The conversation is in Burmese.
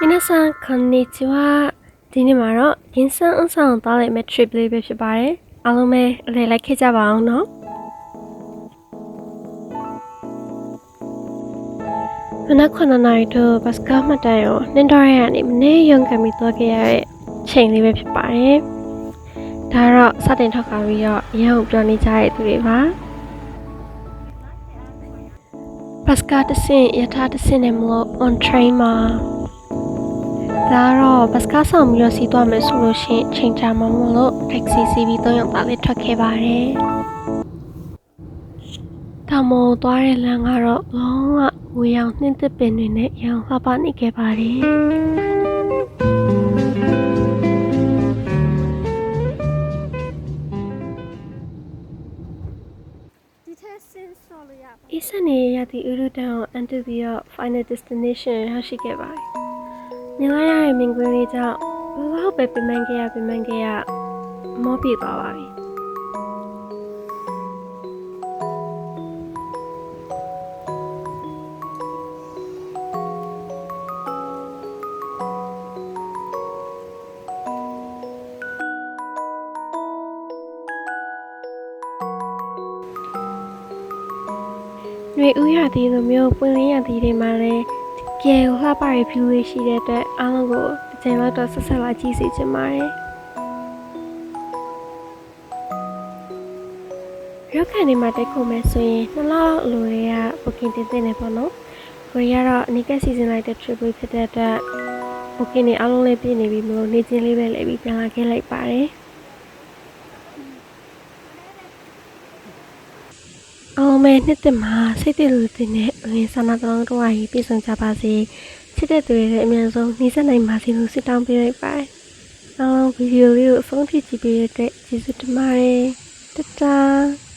皆さんこんにちはဒီနေ့မှာတော့ရင်းစမ်းအဆောင်သွားလိုက်မဲ့ trip လေးပဲဖြစ်ပါတယ်အားလုံးပဲအလေလိုက်ခဲ့ကြပါအောင်နော်မနက်9 နာရီတို့ဘတ်စကားမှတ်တမ်းရောနှင်းတော်ရရနေမနေ့ရုံကန်ပြီးသွားခဲ့ရတဲ့ချိန်လေးပဲဖြစ်ပါတယ်ဒါတော့စတင်ထောက်ခါပြီးတော့ရန်ကိုပြောနေကြတဲ့သူတွေပါဘတ်စကားတစ်ဆင့်ယထာတစ်ဆင့်နဲ့မလို့ on train မှာဒါတော့ဘတ်စကားဆောင်ပြီးတော့စီးသွားမယ်ဆိုလို့ရှိရင်ချိန်ကြာမှမလို့ taxi စီးပြီး3ယောက်သားလေးထွက်ခဲ့ပါတယ်ဒါမို့သွားတဲ့လမ်းကတော့လုံးဝငွေရောင်နှင်းသစ်ပင်တွေနဲ့ရောင်လှပနေခဲ့ပါတယ်အီဆန်နေရသည့်ဥရုတန်ကိုအန်တူပြီးတော့ final destination ရရှိခဲ့ပါတယ်မြင်လိုက်ရတဲ့မြင်ကွင်းလေးကြောင့်ဘလောက်ပဲပြင်ပန်းခဲ့ရမောပြေသွားပါပြီຫນွေဦးရသည်လိုမျိုးပွင့်လင်းရသည်တွေမှာလည်းကဲလှပတဲ့ view လေးရှိတဲ့အတွက်အားလုံးကိုတစ်ချိန်လောက်တော့ဆက်လာကြည့်စီချင်ပါတယ်ရောက်ခါနေမှာတက်ခုမယ်ဆိုရင်2လလောက်အလိုတွေက booking တင်နေပေါ့နော်ကိုရီးယားတော့အနီးကပ်စီစဉ်လိုက်တဲ့ trip လေးဖြစ်တဲ့အတွက် booking တွေအားလုံးလေးပြည့်နေပြီမလို့နေချင်းလေးပဲလဲပြီးပြန်လာခဲ့လိုက်ပါတယ်အောင်မဲနှစ်သက်မှာစိတ်တည်လူတင်နဲ့ငွေဆန္ဒတလုံးတော့အရေးပြည့်စုံကြပါစေချစ်တဲ့သူတွေလည်းအများဆုံးနှီးစက်နိုင်ပါစေလို့ဆုတောင်းပေးလိုက်ပါတယ်အားလုံးဗီဒီယိုလေးကိုအဆုံးထိကြည့်ပေးတဲ့အတွက်ကျေးဇူးတင်ပါတယ်တတား